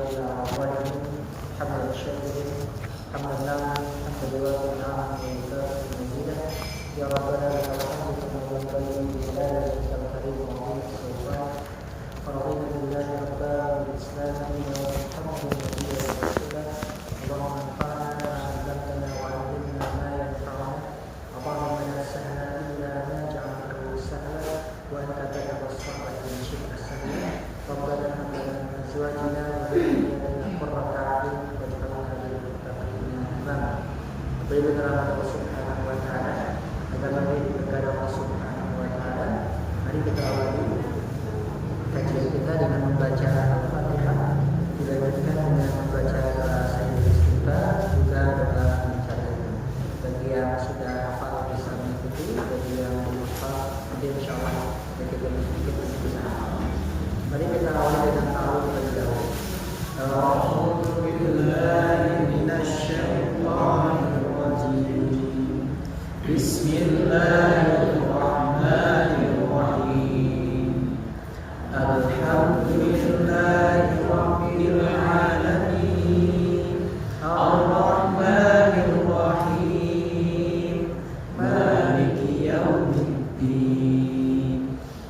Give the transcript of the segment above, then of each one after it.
إلى أعوانه حمد الشاكرين حمد النعم حمد جواب النعم وإيثار المزيدة يا ربنا لك الحمد كما ينبغي لجلالك الكريم وعظيم السلطان ورضينا بالله ربا وبالإسلام دينا وبمحمد نبيا ورسولا اللهم انفعنا بما علمتنا وعلمنا ما ينفعنا اللهم لا سهل إلا ما جعلته سهلا وأنت تجعل الصعب إن شئت سهلا ربنا هب لنا من أزواجنا وذرياتنا قرة أعين واجعلنا للمتقين إماما. Beri keterangan Allah Subhanahu wa Ta'ala agar menjadi kepada Allah Subhanahu wa Ta'ala. Mari kita awali kajian kita dengan membaca Al-Fatihah, dilanjutkan dengan membaca doa Sayyidul Istighfar, juga doa bicara. Bagi yang sudah hafal bisa mengikuti, bagi yang belum hafal nanti insyaallah kita sedikit bisa hafal. Mari kita awali dengan ta'awudz terlebih dahulu. A'udzu billahi minasy syaithanir rajim. Bismillahirrahmanirrahim. Alhamdulillahi rabbil alamin. Ar-Rahmanir Rahim. Maliki yaumiddin.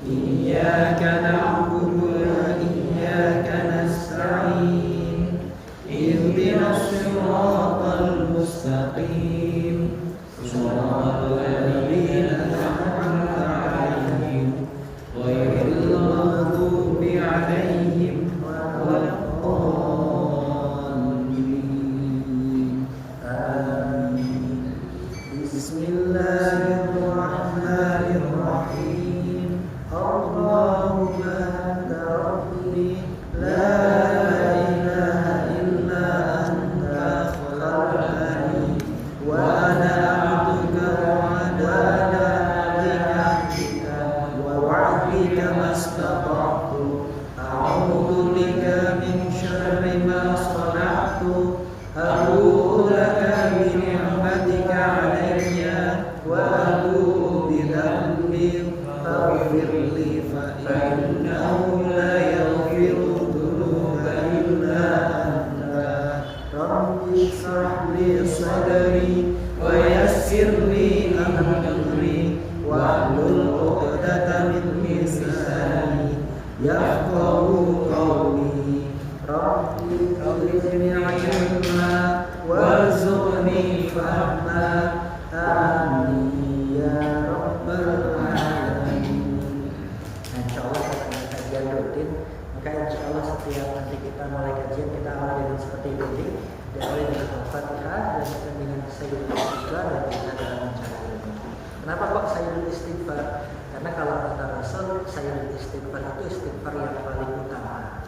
Iyyaka na'budu wa iyyaka nasta'in. Ihdinas siratal mustaqim. Shiratal ladzina an'amta 'alaihim ghairil maghdubi 'alaihim waladdallin. Amin. Bismillahirrahmanirrahim. Allahumma anta rabbi la ilaha illa anta khalaqtani wa ana 'abduka wa ana 'abdika wa 'abdika mastata'tu a'udzu bika min syarri ma sana'tu abu'u laka bi ni'matika 'alayya wa abu'u bi dhanbi faghfir li fa innahu la yaghfiru dhunuba illa anta. Rabbi shrah li sadri wa yassir li amri wahlul 'uqdatam min lisani yafqahu qawli. Rabbi zidni 'ilma warzuqni fahma. Amin ya rabbal alamin. Insyaallah kita kajian rutin, maka insyaallah setiap nanti kita mulai kajian kita awali dengan seperti ini, diawali dengan Al-Fatihah dan kita dengan Sayyidul Istighfar dan kita dengan membaca ilmu. Kenapa kok Sayyidul Istighfar? Karena kalau kata Rasul, Sayyidul Istighfar itu istighfar yang paling utama.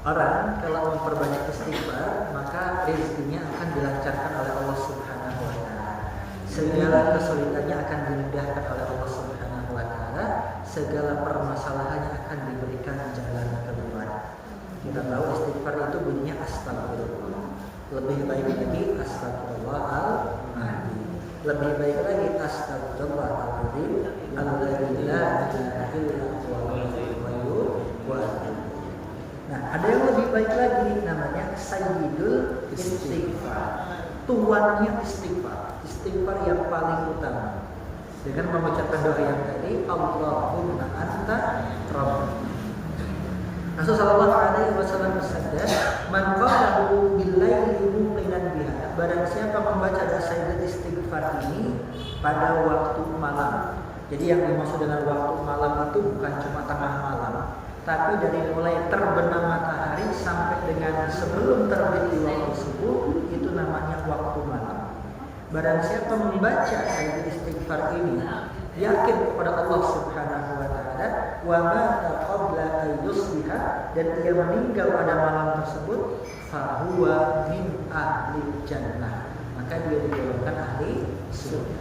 Orang kalau memperbanyak istighfar, maka rezekinya akan dilancarkan oleh Allah Subhanahu wa Ta'ala. Segala kesulitannya akan dimudahkan oleh Allah Subhanahu wa Ta'ala. Segala permasalahannya akan diberikan jalan keluar. Kita tahu istighfar itu bunyinya astagfirullah. Lebih baik lagi astagfirullahaladzim. Lebih baik lagi astagfirullahaladzim. Alladzi la ilaha illa huwal hayyul qayyum. Nah, ada yang lebih baik lagi namanya Sayyidul Istighfar. Tuannya istighfar. Istighfar yang paling utama. Dengan mengucapkan doa yang tadi, Allahumma anta rabbi. Rasul sallallahu alaihi wasallam bersabda, "Man qalahu bil-laili muqinan biha." Barang siapa membaca doa Sayyidul Istighfar ini pada waktu malam. Jadi yang dimaksud dengan waktu malam itu bukan cuma tengah malam, tapi dari mulai terbenam matahari sampai dengan sebelum terbit di waktu subuh, itu namanya waktu malam. Barang siapa membaca Sayyidul Istighfar ini, yakin kepada Allah Subhanahu wa Ta'ala, wa mata qabla ayyusbiha, dan ia meninggal pada malam tersebut, fahuwa min ahli jannah, maka dia digolongkan ahli surga.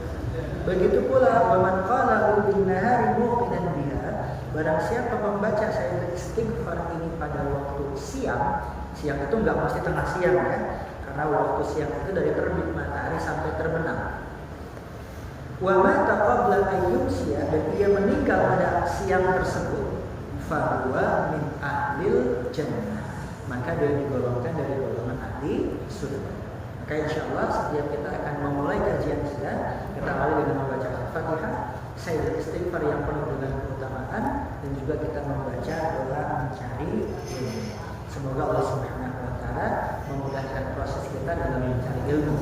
Begitu pula wa man qalahu bin nahari muqinan biha, barang siapa membaca Sayyidul Istighfar ini pada waktu siang. Siang itu enggak mesti tengah siang ya, karena waktu siang itu dari terbit matahari sampai terbenam. Wa mata qabla ayyumsiya, dan ia meninggal pada siang tersebut, fahuwa min ahlil jannah, maka dia digolongkan dari golongan ahli surga. Maka insya Allah setiap kita akan memulai kajian kita awali dengan membaca Al-Fatihah, sayyidul istighfar yang penuh dengan keutamaan, dan juga kita membaca doa mencari ilmu. Semoga Allah Subhanahu wa taala memudahkan proses kita dalam mencari ilmu.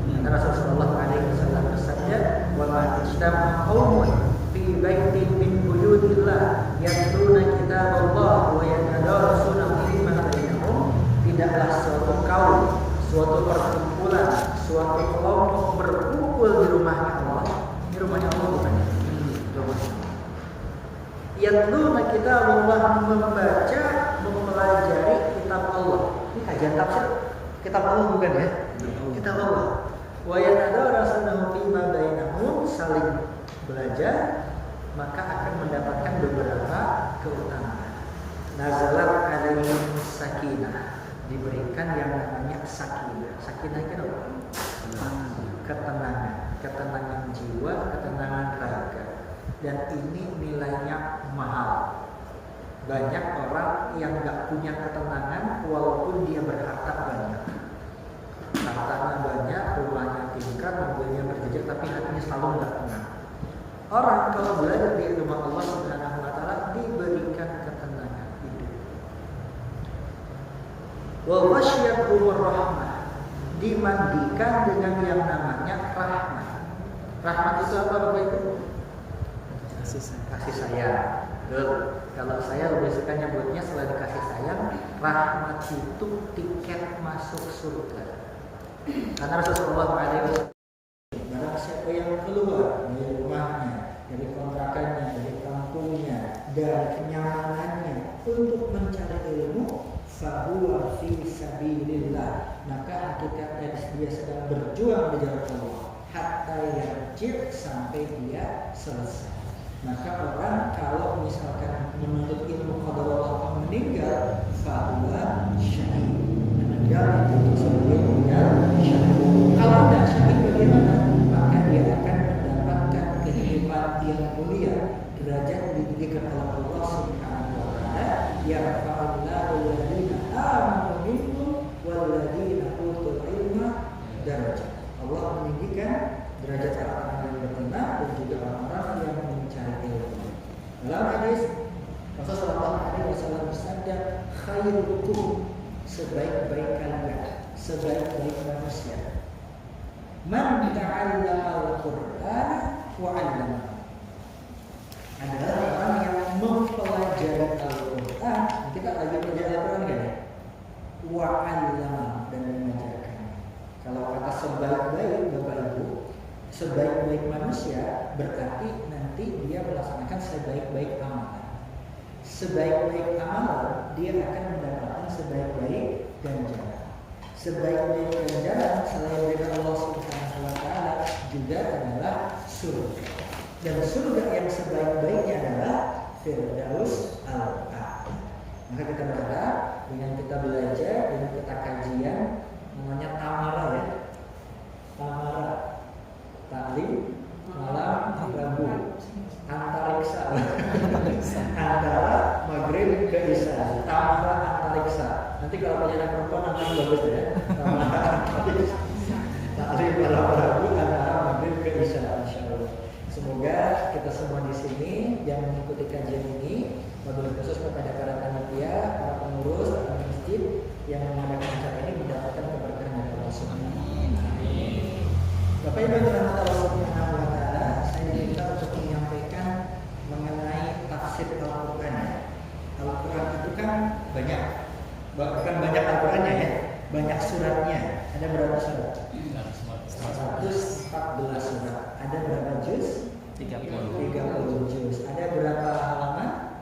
Karena Rasulullah SAW bersabda, "Wa ma ijtama'a qaumun fi baitin min buyutillah yatluna kitaballah wa yatadarasunahu fima bainahum." Tidaklah suatu kaum, suatu perkumpulan, suatu kelompok berkumpul di rumahnya Allah. Ini rumahnya Allah bukan? Yatluna kitaballah, membaca, mempelajari kitab Allah. Ini kajian tafsir kitab Allah bukan ya? Kitab Allah. Wa yatadarasunahu fima bainahum, saling belajar, maka akan mendapatkan beberapa keutamaan. Nazalat alaihim sakinah, diberikan yang namanya sakinah. Sakinah itu apa? Ketenangan jiwa, ketenangan raga. Dan ini nilainya mahal. Banyak orang yang gak punya ketenangan walaupun dia berharta banyak. Hartanya banyak, rumahnya tingkat, mobilnya berjejak, tapi hatinya selalu gak tenang. Orang kalau belajar di rumah Allah Subhanahu wa taala diberikan ketenangan hidup. Wa ghasyiyatuhur rahmah, dimandikan dengan yang namanya rahmat. Rahmat itu apa Bapak Ibu? Kasih sayang. Betul. Kalau saya lebih suka nyebutnya selain kasih sayang, rahmat itu tiket masuk surga. Karena Rasulullah SAW, barang siapa yang keluar dari rumahnya, dari kontrakannya, dari kampungnya, dari kenyamanannya untuk mencari ilmu, fahuwa fi sabilillah, maka hakikatnya dia sedang berjuang di jalan Allah, hatta yarji', sampai dia selesai. Maka orang kalau misalkan menuntut ilmu qadarullah meninggal, fahuwa syahid, meninggal itu sebagai meninggal syahid. Kalau tidak syahid bagaimana? Maka dia akan mendapatkan kehidupan yang mulia, derajat diberikan oleh Allah Subhanahu wa taala, yarfa'ullahu alladziina aamanu minkum walladziina utul ilma darajat. Allah meninggikan derajat orang-orang yang beriman dan juga orang-orang yang mencari ilmu. Dalam hadis Rasulullah SAW bersabda, khairukum, sebaik-baik kalian, sebaik-baik manusia, man ta'allama al-Qur'an wa 'allama, adalah orang yang mempelajari Al-Qur'an. Kita lagi belajar Al-Qur'an kan ya? Wa 'allama, dan mengajarkan. Kalau kata sebaik-baik Bapak Ibu, sebaik-baik manusia berarti nanti dia melaksanakan sebaik-baik amalan. Sebaik-baik amalan dia akan mendapatkan sebaik-baik ganjaran. Sebaik-baik ganjaran selain dari Allah Subhanahu wa taala juga adalah surga. Dan surga yang sebaik-baiknya adalah Firdaus al-A'la. Maka kita berharap dengan kita belajar, dengan kita kajian, namanya tamara ya. Tamara, taklim, malam, rabu, antariksa, antara maghrib ke isya, tamara antariksa. Nanti kalau punya anak perempuan namanya bagus ya. Tamara antariksa, taklim, malam, rabu, antara maghrib ke isya, insyaallah. Semoga kita semua di sini yang mengikuti kajian ini, wabil khusus kepada para panitia, para pengurus, para masjid yang mengadakan acara ini mendapatkan keberkahan dari Allah Subhanahu wa taala. Bapak Ibu yang dirahmati Allah Subhanahu wa taala, saya diminta untuk menyampaikan mengenai tafsir Al-Qur'an. Al-Qur'an itu kan banyak, bukan banyak Al-Qur'annya ya, banyak suratnya. Ada berapa surat? 114 surat. Ada berapa juz? 30 juz. Ada berapa halaman?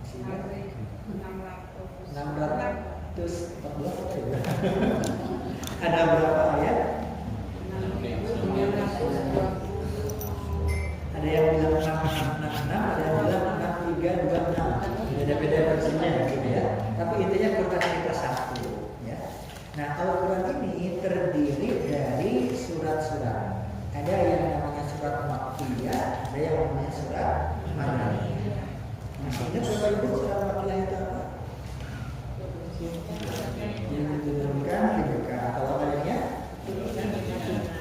614. Ada berapa ayat? Ada yang bilang 666, ada yang bilang 6326. Beda-beda versinya gitu ya. Tapi intinya Quran kita satu ya. Nah, Al-Quran ini terdiri dari surat-surat. Ada yang namanya surat Makkiyah, ada yang namanya surat Madaniyah. Nah, ini Bapak Ibu surat Makkiyah itu apa? Yang diturunkan di Mekah. Kalau adanya,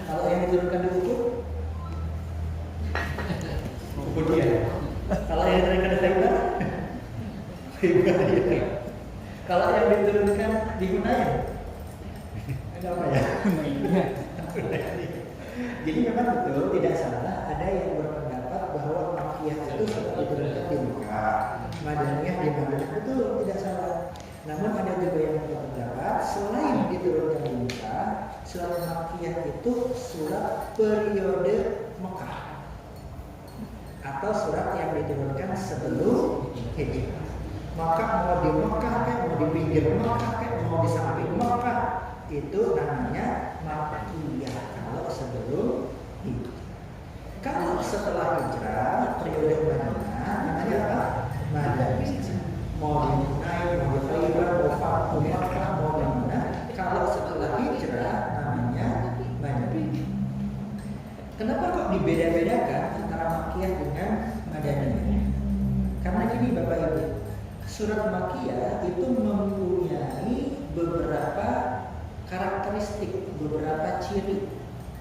kalau yang diturunkan di Uhud, kemudian kalau yang diturunkan di Khaybar, ya. Kalau yang diturunkan di Hunain, ada apa ya? Jadi memang betul tidak salah ada yang berpendapat bahwa Makkiyah itu sudah diturunkan di Mekah, Madaniyah di Madinah, betul tidak salah. Namun ada juga yang berpendapat selain diturunkan di Mekah, surat Makkiyah itu surat periode Mekah atau surat yang diturunkan sebelum Hijrah. Maka mau di Mekah kayak mau di pinggir Mekah kayak mau di samping Mekah itu namanya Makkiyah kalau sebelum itu. Kalau setelah hijrah periode Madinah namanya apa? Madaniyah. Mau di Hunain, mau di Khaybar, mau di Makkah, mau di mana? Kalau setelah hijrah namanya Madaniyah. Kenapa kok dibeda-bedakan antara Makkiyah dengan Madaniyah? Karena gini Bapak Ibu, surat Makkiyah itu mempunyai beberapa karakteristik, beberapa ciri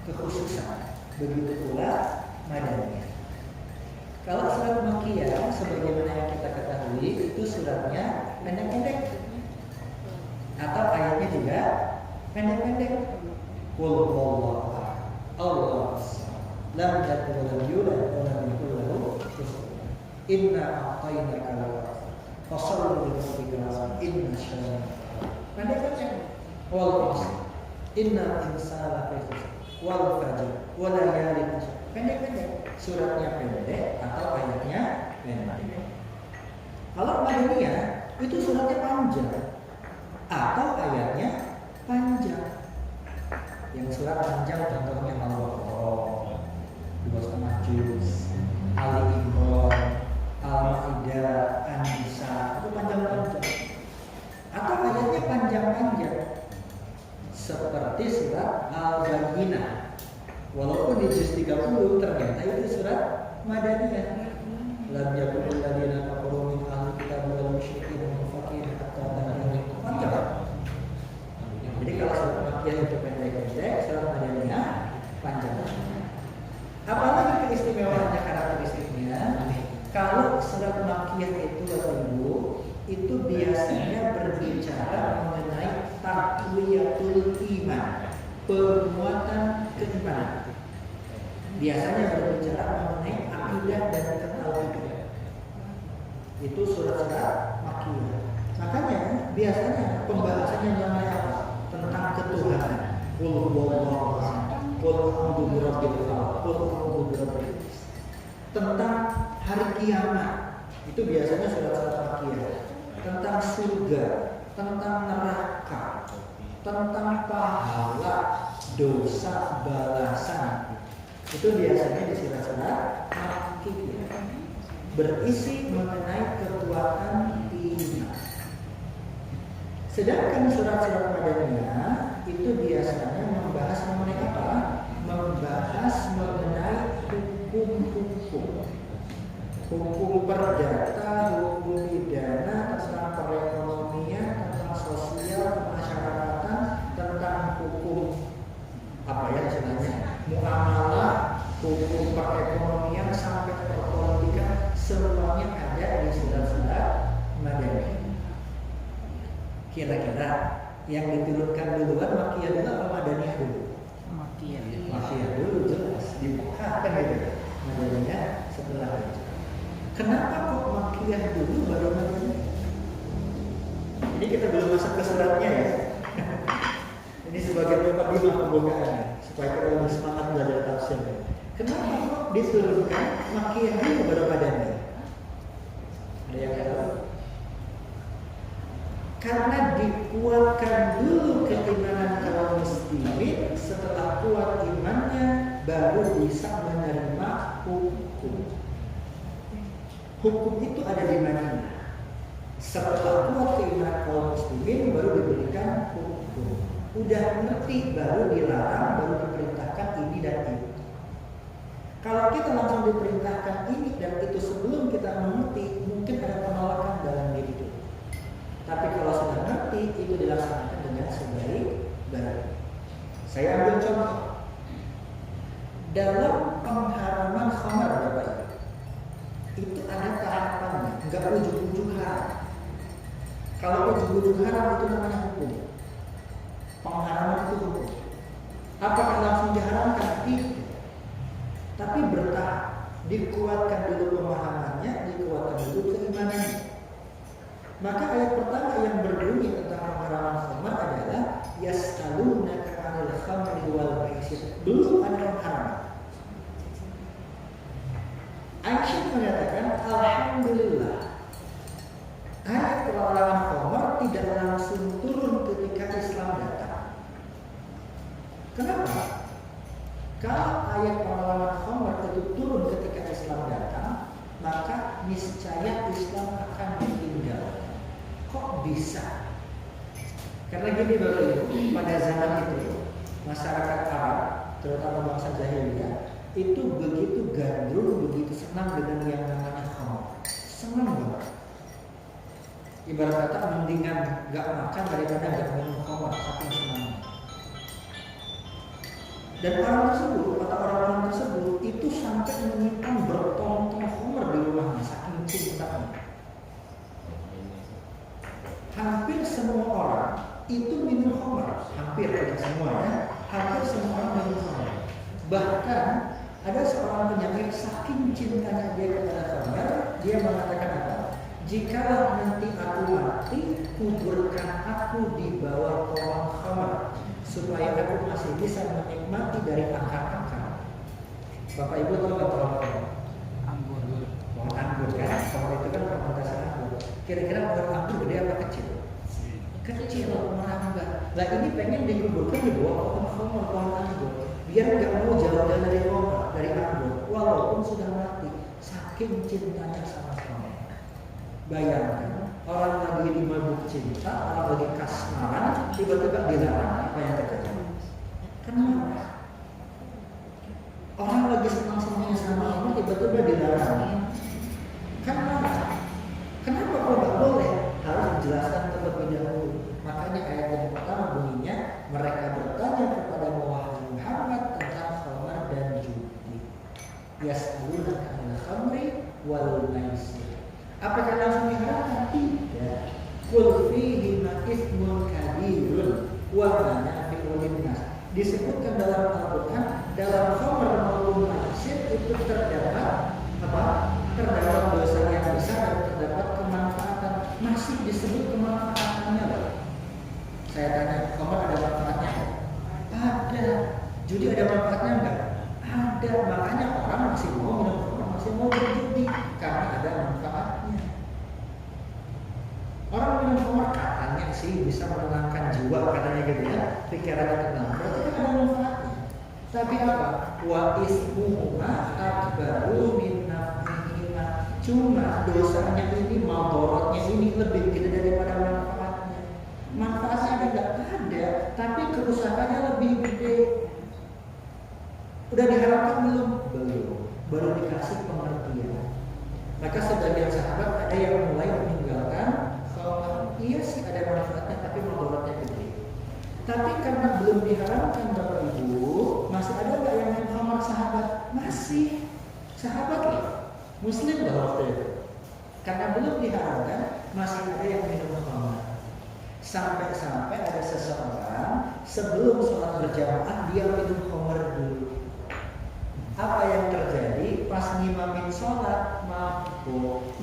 kekhususan. Begitu pula Madaniyah. Kalau surat Makkiyah sebagaimana yang kita ketahui itu suratnya pendek-pendek atau ayatnya juga pendek-pendek. Qul huwallahu ahad, Allahu samad, lam yalid wa lam yulad wa lam yakul lahu kufuwan ahad. Inna a'tainaka al-kautsar, fasholli li rabbika wanhar, inna syani'aka. Pendek-pendek. Wal 'ashr, innal insana lafi khusr, wal fajr, wa layalin 'ashr. Pendek-pendek. Suratnya pendek atau ayatnya pendek. Kalau Madaniyah itu suratnya panjang atau ayatnya panjang. Yang surat panjang contohnya Al-Baqarah 2,5 juz, Ali Imran, Al-Maidah, An-Nisa, itu panjang-panjang. Atau ayatnya panjang-panjang seperti surat Al-Bayyinah. Walaupun di juz 30 ternyata itu surat Madaniyah. Lam yakunul ladina kafaru min ahli kitab wal musyrikin munfakin hatta tabayyana panjang. Jadi kalau surat Makkiyah itu pendek-pendek, surat Madaniyah panjang. Apalagi keistimewaannya, karakteristiknya? Kalau surat Makkiyah itu Bapak Ibu, itu biasanya berbicara mengenai taqwiyatul iman, penguatan keimanan. Biasanya berbicara mengenai akidah dan ketauhidan. Itu surat-surat Makkiyah. Makanya biasanya pembahasannya mengenai apa? Tentang ketuhanan. Qul huwallahu ahad, qul a'udzu birabbil falaq, qul a'udzu birabbil nas. Tentang hari kiamat. Itu biasanya surat-surat Makkiyah. Tentang surga, tentang neraka, tentang pahala, dosa, balasan. Itu biasanya di surat-surat Makkiyah. Berisi mengenai kekuatan iman. Sedangkan surat-surat Madaniyah itu biasanya membahas mengenai apa? Membahas mengenai hukum-hukum. Hukum perdata, hukum pidana, tentang perekonomian, tentang sosial, kemasyarakatan, tentang hukum apa ya istilahnya, muamalah, hukum perekonomian sampai perpolitikan, semuanya ada di surat-surat Madaniyah. Kira-kira yang diturunkan duluan Makkiyah dulu atau Madaniyah dulu? Makkiyah dulu jelas di Mekah kan gitu. Madaniyah setelah itu. Kenapa kok Makkiyah dulu baru Madaniyah? Ini kita belum masuk ke suratnya ya. Ini sebagai mukadimah pembukaannya supaya kita lebih semangat belajar tafsir. Kenapa kok diturunkan Makkiyah dulu baru Madaniyah? Ada yang tahu? Karena dikuatkan dulu keimanan kaum muslimin, setelah kuat imannya baru bisa menerima hukum. Hukum itu ada di mana? Setelah kuat keimanan kaum muslimin baru diberikan hukum. Udah ngerti baru dilarang, baru diperintahkan ini dan itu. Kalau kita langsung diperintahkan ini dan itu sebelum kita mengerti, mungkin ada penolakan dalam diri kita. Tapi kalau sudah ngerti, itu dilaksanakan. dalam pengharaman khamar Bapak Ibu, itu ada tahapannya, nggak ujug-ujug haram. Kalau ujug-ujug haram itu namanya hukum. Pengharaman itu hukum. Apakah langsung diharamkan? Tidak. Tapi bertahap. Dikuatkan dulu pemahamannya, dikuatkan dulu keimanannya. Maka ayat pertama yang berbunyi tentang pengharaman khamar adalah yas'alunaka 'anil khamri wal maisir. Belum ada pengharaman. Aisyah menyatakan, alhamdulillah, ayat pelarangan khamar tidak langsung turun ketika Islam datang. Kenapa? Kalau ayat pelarangan khamar itu turun ketika Islam datang, maka niscaya Islam akan ditinggalkan. Kok bisa? Karena gini Bapak Ibu, pada zaman itu masyarakat Arab, terutama bangsa jahiliyah, itu begitu gandrung, begitu senang dengan yang namanya khamar. Senang banget. Ibarat kata mendingan gak makan daripada gak minum khamar, saking senangnya. Dan orang tersebut atau orang-orang tersebut itu sampai menyimpan berton-ton khamar di rumahnya, saking cintanya. Hampir semua orang itu minum khamar, hampir tidak semua ya, hampir semua orang minum khamar. Bahkan ada seorang penyair saking cintanya dia kepada khamar, dia mengatakan apa? Jikalau nanti aku mati, kuburkan aku di bawah pohon khamar, supaya aku masih bisa menikmati dari akar-akar. Bapak Ibu tahu nggak pohon apa? Anggur. Pohon anggur kan? Pohon itu kan fermentasi anggur. Kira-kira pohon anggur gede apa kecil? Kecil, merambat. Lah ini pengen dikuburkan di bawah pohon khamar, pohon anggur, biar nggak mau jauh-jauh dari khamar, dari anggur, walaupun sudah mati. Saking cintanya sama khamar. Bayangkan orang lagi dimabuk cinta, orang lagi kasmaran, tiba-tiba dilarang, apa yang terjadi? Kenapa? Orang lagi senang-senangnya sama ini, tiba-tiba dilarang. Kenapa? Kenapa kok nggak boleh? Harus dijelaskan terlebih dahulu. Makanya ayat yang pertama bunyinya, mereka bertanya kepada Muhammad tentang khamar dan judi. Yas'alunaka 'anil khamri wal maisir. Apakah langsung diharamkan? Tidak. Qul fihi ma itsmun kabirun wa manafi'u linnas. Disebutkan dalam Al-Qur'an, dalam khamr maupun maisir itu terdapat apa? Terdapat dosa yang besar dan terdapat kemanfaatan. Masih disebut kemanfaatannya loh. Saya tanya, khamr ada manfaatnya? Ada. Judi ada manfaatnya enggak? Ada. Makanya orang masih mau minum khamr, masih mau berjudi karena ada manfaatnya. Orang minum khamr katanya sih bisa menenangkan jiwa, katanya gitu ya, pikirannya tenang. Berarti kan ada manfaatnya. Tapi apa? Wa ismuhuma akbaru min naf'ihima. Cuma dosanya ini, madaratnya ini lebih gede daripada manfaatnya. Manfaatnya ada nggak? Ada, tapi kerusakannya lebih gede. Udah diharapkan belum? Belum. Baru dikasih pengertian. Maka sebagian sahabat ada yang mulai meninggalkan khamar. Iya sih ada manfaatnya, tapi madaratnya gede. Tapi karena belum diharamkan Bapak Ibu, masih ada nggak yang minum khamar sahabat? Masih. Sahabat loh, Muslim loh waktu itu. Karena belum diharamkan, masih ada yang minum khamar. Sampai-sampai ada seseorang sebelum sholat berjamaah dia minum khamar dulu. Apa yang terjadi? Pas ngimamin sholat, mabuk.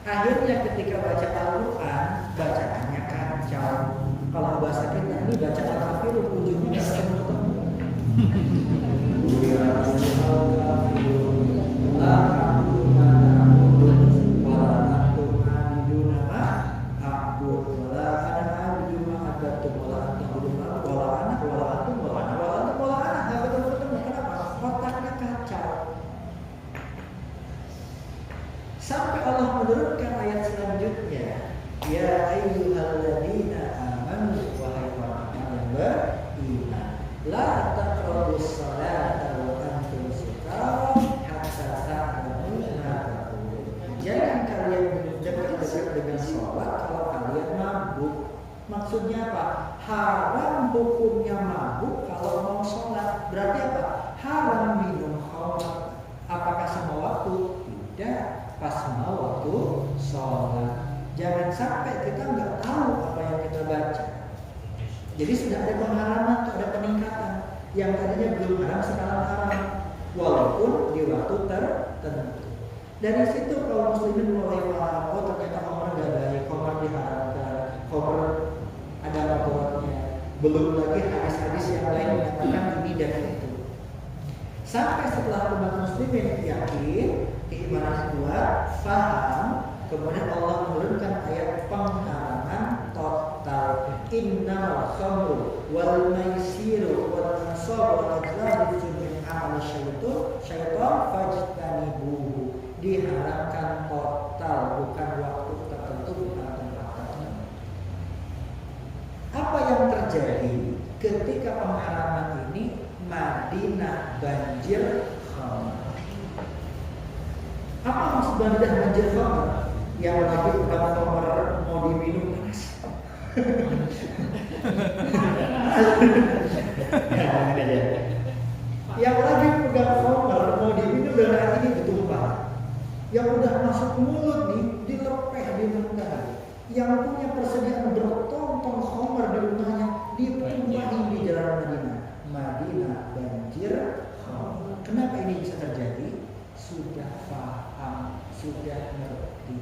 Akhirnya ketika baca Al-Quran, bacaannya kacau. Kalau bahasa kita ini baca Al-Kafirun, ujungnya nggak ketemu. Sampai Allah menurunkan ayat selanjutnya, ya ayyuhalladzina amanu, wahai orang-orang yang beriman, la taqrabus salata wa antum sukara hatta ta'lamu ma taqulun. Jangan kalian dekat-dekat dengan sholat kalau kalian mabuk. Maksudnya apa? Haram hukumnya mabuk kalau mau sholat. Berarti apa? Haram minum khamr. Apakah semua waktu? Tidak, pas mau waktu sholat. Jangan sampai kita nggak tahu apa yang kita baca. Jadi sudah ada pengharaman, ada peningkatan. Yang tadinya belum haram sekarang haram, walaupun di waktu tertentu. Dari situ kaum muslimin mulai paham, oh ternyata khamr nggak baik, khamr diharamkan, khamr ada laporannya. Belum lagi hadis-hadis yang lain menyatakan ini dan itu. Sampai setelah umat muslimin yakin, keimanan kuat, paham, kemudian Allah menurunkan ayat pengharaman total. Innamal khamru wal maisiru wal ansab wal azlam min amal syaitan fajtanibuhu. Diharamkan total, bukan waktu tertentu, bukan tempat tertentu. Apa yang terjadi ketika pengharaman ini? Madinah banjir khamr. Apa maksud Madinah banjir khamr? Yang lagi pegang khamr mau diminum panas. Yang lagi pegang khamr mau diminum dan hari ini ditumpah. Yang udah masuk mulut nih dilepeh di muka. Yang punya persediaan bertong-tong khamr di rumahnya ditumpahin di jalan Madinah. Madinah banjir khamr. Kenapa ini bisa terjadi? Sudah paham, sudah ngerti.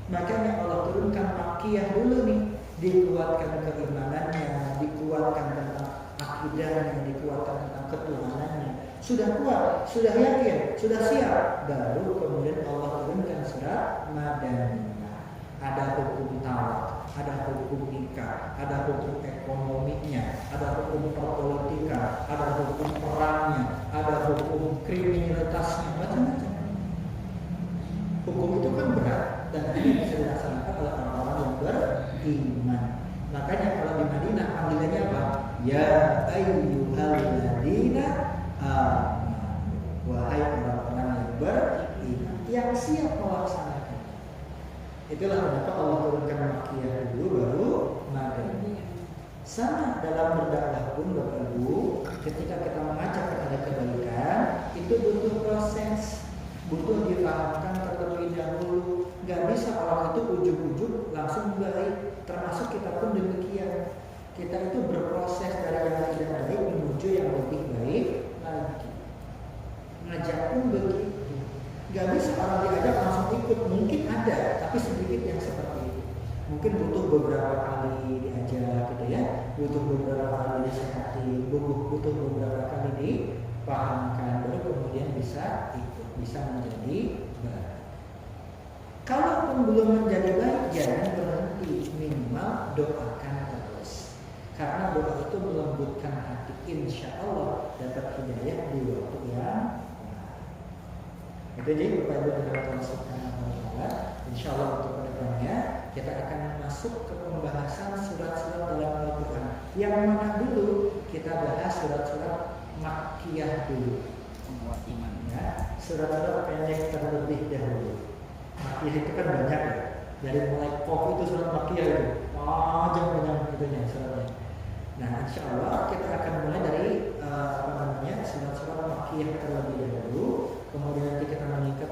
Makanya Allah turunkan Makkiyah dulu nih, dikuatkan keimanannya, dikuatkan tentang akidahnya, dikuatkan tentang ketuhanannya. Sudah kuat, sudah yakin, sudah siap. Baru kemudian Allah turunkan surat Madaniyah. Ada hukum talak, ada hukum nikah, ada hukum ekonominya, ada hukum perpolitika, ada hukum perangnya, ada hukum kriminalitasnya, macam-macam. Hukum itu kan berat dan ini bisa dilaksanakan oleh orang-orang yang beriman. Makanya kalau di Madinah panggilannya apa? Ya ayyuhalladzina amanu. Wahai orang-orang yang beriman yang siap melaksanakan. Itulah kenapa Allah turunkan Makkiyah dulu baru Madaniyah. Sama dalam berdakwah pun Bapak Ibu, ketika kita mengajak kepada kebaikan, itu butuh proses, butuh dipahamkan terlebih dahulu. Gak bisa orang itu ujuk-ujuk langsung baik. Termasuk kita pun demikian. Kita itu berproses dari yang tidak baik menuju yang lebih baik lagi. Ngajak pun begitu. Gak bisa orang diajak langsung ikut. Mungkin ada, tapi sedikit yang seperti itu. Mungkin butuh beberapa kali diajak gitu ya, butuh beberapa kali disehati, butuh beberapa kali dipahamkan, baru kemudian bisa ikut, bisa menjadi baik. Kalaupun belum menjadi baik, jangan berhenti, minimal doakan terus. Karena doa itu melembutkan hati, insya Allah dapat hidayah di waktu yang itu jadi Bapak Ibu dan Bapak Subhanahu wa Ta'ala. Insya Allah untuk kedepannya kita akan masuk ke pembahasan surat-surat dalam Al-Quran. Yang mana dulu kita bahas surat-surat Makkiyah dulu. Semua iman ya. Surat-surat pendek terlebih dahulu. Makkiyah itu kan banyak ya. Dari mulai Qaf itu surat Makkiyah itu panjang itunya suratnya. Nah, insya Allah kita akan mulai dari surat-surat Makkiyah terlebih dahulu. Kemudian nanti kita meningkat.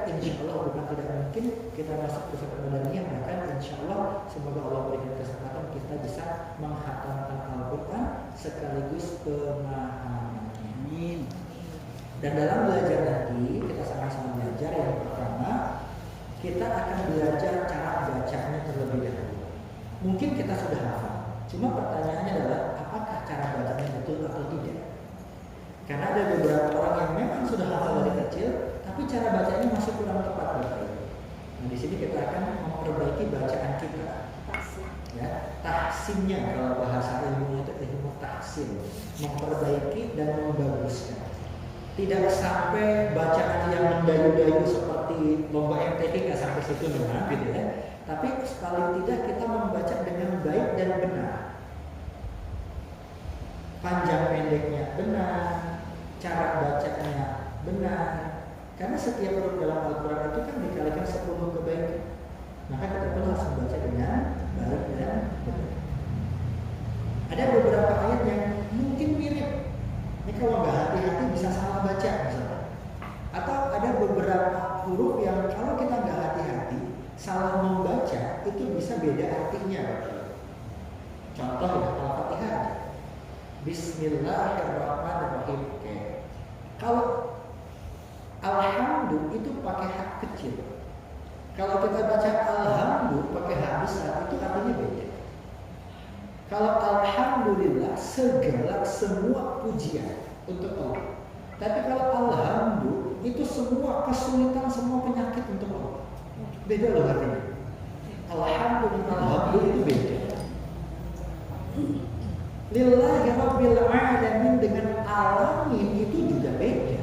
Insya Allah bukan tidak mungkin kita masuk ke surat Madaniyah. Bahkan insya Allah semoga Allah berikan kesempatan kita bisa menghatamkan Al-Quran sekaligus pemahamannya. Dan dalam belajar nanti kita sama-sama belajar. Yang pertama kita akan belajar cara bacanya terlebih dahulu. Mungkin kita sudah hafal. Cuma pertanyaannya adalah apakah cara bacanya betul atau tidak? Karena ada beberapa orang yang memang sudah hafal dari kecil, tapi cara bacanya masih kurang tepat Bapak Ibu. Nah, di sini kita akan memperbaiki bacaan kita. Ya, tahsinnya kalau bahasa ilmunya itu ilmu tahsin, memperbaiki dan membaguskan. Tidak sampai bacaan yang mendayu-dayu seperti lomba MTQ nggak sampai situ memang gitu ya. Tapi paling tidak kita membaca dengan baik dan benar. Panjang pendeknya benar, cara bacanya benar. Karena setiap huruf dalam Al-Quran itu kan dikalikan 10 kebaikan. Maka kita perlu harus membaca dengan baik dan benar. hati-hati bisa salah baca misalnya. Atau ada beberapa huruf yang kalau kita nggak hati-hati salah membaca itu bisa beda artinya. Contoh ya Al-Fatihah. Bismillahirrahmanirrahim. Oke. Kalau Alhamdulillah itu pakai hak kecil. Kalau kita baca Alhamdulillah pakai hak besar itu artinya beda. Kalau Alhamdulillah segala semua pujian untuk Allah. Tapi kalau Alhamdulillah itu semua kesulitan, semua penyakit untuk Allah. Beda loh artinya. Alhamdulillah itu beda. Lillahi Rabbil Alamin dengan alamin itu juga beda.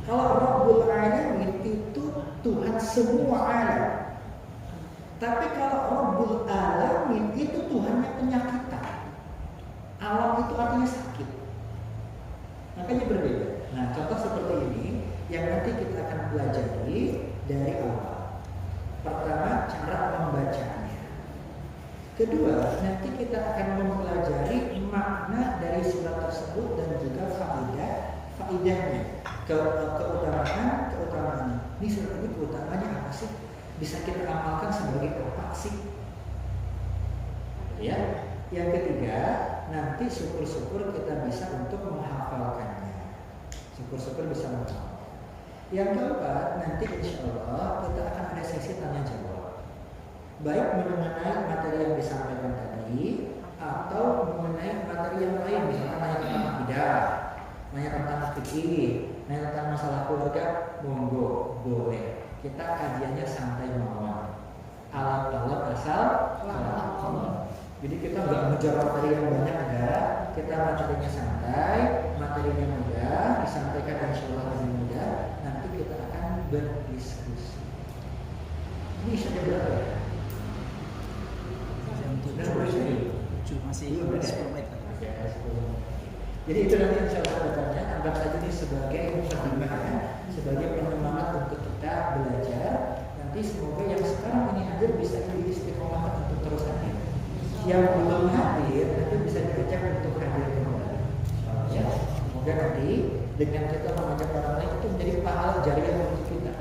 Kalau Rabbul Alamin itu Tuhan semua alam. Tapi kalau Rabbul Alamin itu Tuhannya penyakitan. Alam itu artinya sakit. Makanya berbeda. Nah, contoh seperti ini yang nanti kita akan pelajari dari awal. Pertama, cara membacanya. Kedua, nanti kita akan mempelajari makna dari surat tersebut dan juga faidahnya, keutamaan. Ini surat ini keutamaannya apa sih? Bisa kita amalkan sebagai apa sih? Ya. Yang ketiga, nanti syukur-syukur kita bisa untuk menghafalkannya. Syukur-syukur bisa menghafal. Yang keempat, nanti insya Allah kita akan ada sesi tanya jawab. Baik mengenai materi yang disampaikan tadi atau mengenai materi yang lain, misalnya nanya tentang akidah, nanya tentang fikih, nanya tentang masalah keluarga, monggo, boleh. Kita kajiannya santai mawon. Alat-alat asal Allah. Jadi kita nggak ngejar materi yang banyak, enggak. Kita materinya santai, materinya mudah, disampaikan insya Allah lebih mudah. Nanti kita akan berdiskusi. Ini isinya berapa ya? Masih 10 menit. Jadi itu nanti insya Allah datanya. Anggap saja ini sebagai mukadimah, sebagai penyemangat untuk kita belajar. Nanti semoga yang sekarang ini hadir bisa diistiqomahkan untuk terus hadir. Yang belum hadir nanti bisa diajak untuk hadir kembali. Ya, semoga nanti dengan kita mengajak orang lain itu menjadi pahala jariah untuk kita.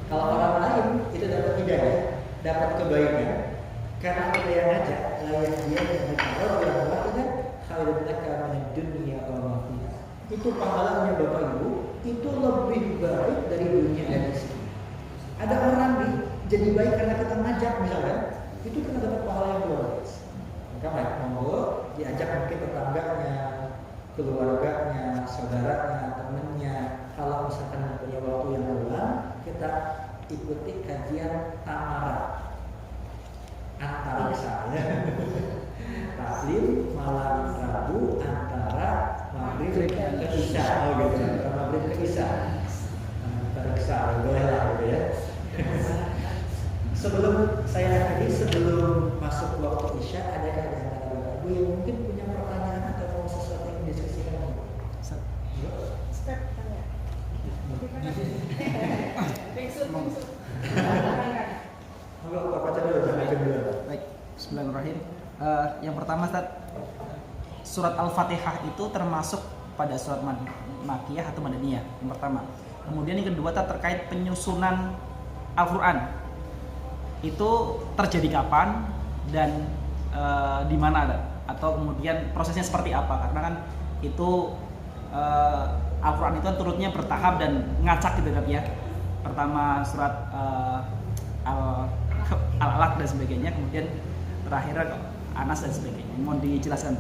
Kalau orang lain itu dapat hidayah, dapat kebaikan, karena ada yang ngajak, layak dia yang berkata yang wahidah khairun laka minad dunya wa ma fiha. Itu pahalanya Bapak Ibu, itu lebih baik dari dunia dan isinya. Ada orang jadi baik karena kita ngajak misalkan, itu kita dapat pahala yang luar biasa. Maka baik, monggo diajak mungkin tetangganya, keluarganya, saudaranya, temannya. Kalau misalkan punya waktu yang luang, kita ikuti kajian Tamara antariksa ya. Taklim malam Rabu antara maghrib ke isya. Oh gitu. Antara maghrib ke isya. Antariksa boleh lah gitu ya. Sebelum saya akhiri, sebelum masuk waktu isya, ada antara Bapak Ibu yang mungkin punya pertanyaan atau mau sesuatu yang didiskusikan? Step tanya. Monggo Pak baca dulu, jangan kedua. Baik, bismillahirrahmanirrahim. Yang pertama Ustaz, surat Al-Fatihah itu termasuk pada surat Makkiyah atau Madaniyah? Yang pertama. Kemudian yang kedua terkait penyusunan Al-Qur'an. Itu terjadi kapan dan di mana ada? Atau kemudian prosesnya seperti apa? Karena kan itu Al-Qur'an itu kan turutnya bertahap dan ngacak gitu kan ya. Pertama surat Al-Alaq dan sebagainya, kemudian terakhir Anas dan sebagainya. Mohon dijelaskan.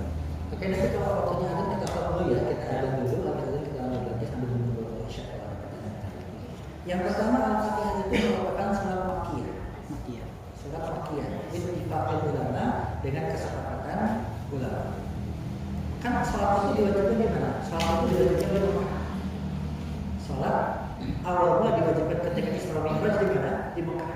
Oke, nanti kalau waktunya ada kita stop dulu ya, kita ada dulu, lalu kita lanjut lagi sambil menunggu Isya. Yang pertama Al-Fatihah itu merupakan surat Makkiyah. Surat Makkiyah. Itu dipakai ulama dengan kesepakatan ulama. Kan sholat itu diwajibkan di mana? Sholat itu diwajibkan di Mekah. Sholat awalnya diwajibkan ketika Isra Mi'raj di mana? Di Mekah.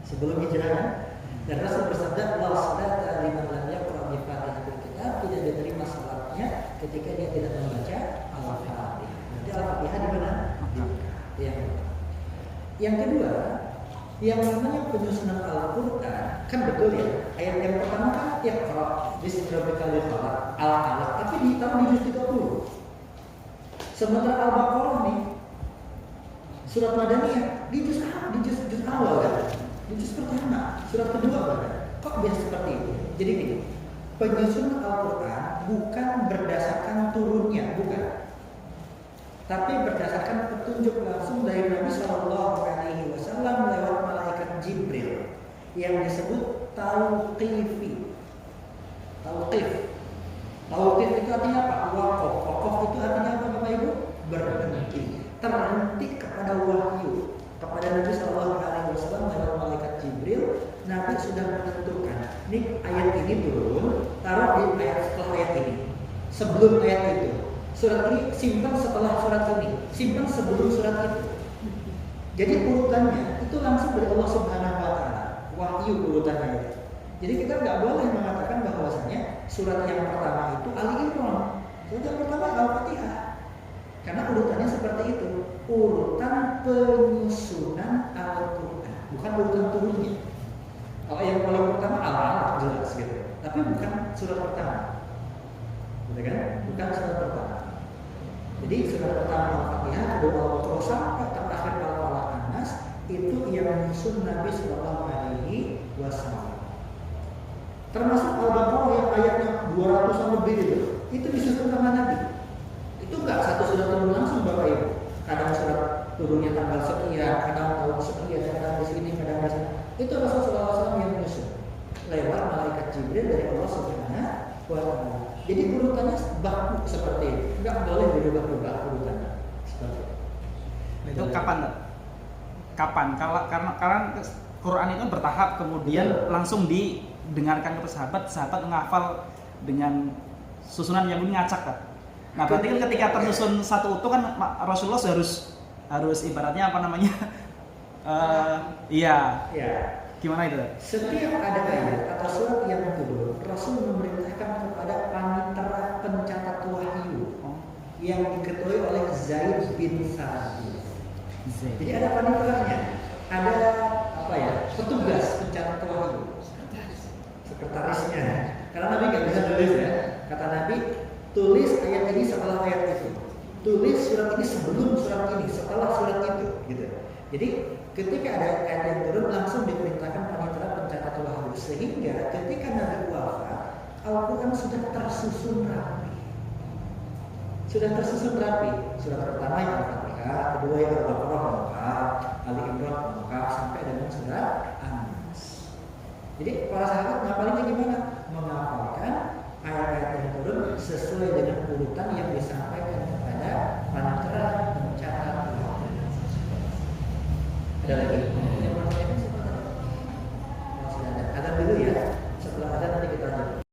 Sebelum hijrah. Dan Rasul bersabda, "La sholata liman lam yaqra bi Fatihatil Kitab." Tidak diterima salatnya ketika dia tidak membaca Al-Fatihah. Berarti Al-Fatihah di mana? Di Mekah. Yang kedua, yang namanya penyusunan Al-Qur'an kan betul ya. Ayat yang pertama kan Iqra bismi rabbikal ladzi khalaq, Al-Alaq, tapi ditaruh di juz 30. Sementara Al-Baqarah nih, surat Madaniyah di juz awal kan, di juz pertama, surat kedua kan. Kok biasa seperti itu? Jadi gini, penyusunan Al-Quran bukan berdasarkan turunnya, bukan, tapi berdasarkan petunjuk langsung dari Nabi Shallallahu Alaihi Wasallam lewat malaikat Jibril yang disebut tauqifi. Tauqif itu artinya apa? Waqaf itu artinya apa Bapak Ibu? Berhenti, terhenti kepada wahyu kepada Nabi Shallallahu Alaihi Wasallam lewat malaikat Jibril. Nabi sudah menentukan, ini ayat ini turun, taruh di ayat setelah ayat ini, sebelum ayat itu. Surat ini simpan setelah surat ini, simpan sebelum surat itu. Jadi urutannya itu langsung dari Allah Subhanahu Wa Taala, wahyu urutannya itu. Jadi kita nggak boleh mengatakan bahwasanya surat yang pertama itu Ali Imran, surat yang pertama Al-Fatihah, karena urutannya seperti itu, urutan penyusunan Al-Quran, bukan urutan turunnya. Kalau yang paling pertama Al-Alaq jelas gitu, tapi bukan surat pertama, gitu kan? Bukan surat pertama. Jadi surat pertama Al-Fatihah, kedua Al-Baqarah sampai terakhir Al-Falaq An-Nas itu yang menyusun Nabi Sallallahu Alaihi Wasallam. Termasuk Al-Baqarah yang ayatnya 200-an lebih itu disusun sama Nabi. Itu enggak satu surat turun langsung Bapak Ibu. Kadang surat turunnya tanggal sekian, kadang tahun sekian, kadang di sini, kadang di sana. Itu Rasulullah SAW yang menyusun lewat malaikat Jibril dari Allah Subhanahu wa Ta'ala. Jadi urutannya baku seperti itu, enggak boleh berubah-ubah urutannya. Seperti itu. Itu kapan? Kapan? Karena Quran itu bertahap, kemudian langsung didengarkan ke sahabat menghafal dengan susunan yang ngacak kan. Nah, berarti kan ketika tersusun satu utuh kan Rasulullah harus ibaratnya apa namanya? Iya. Gimana itu? Setiap ada ayat atau surat yang turun, Rasul memerintahkan kepada panitera pencatat wahyu yang diketuai oleh Zaid bin Sabit. Jadi ada paniteranya, ada petugas pencatat wahyu, sekretarisnya. Karena Nabi nggak bisa tulis ya. Kata Nabi, tulis ayat ini setelah ayat itu, tulis surat ini sebelum surat ini, setelah surat itu, gitu. Jadi ketika ada ayat yang turun langsung diperintahkan panitera pencatat wahyu, sehingga ketika Nabi wafat, Al-Quran sudah tersusun rapi. Surat pertama yang Al-Fatihah, kedua yang Al-Baqarah lengkap, Ali Imran lengkap, sampai dengan surat An-Nas. Jadi para sahabat ngapalinnya gimana? Menghafalkan ayat-ayat yang turun sesuai dengan urutan yang disampaikan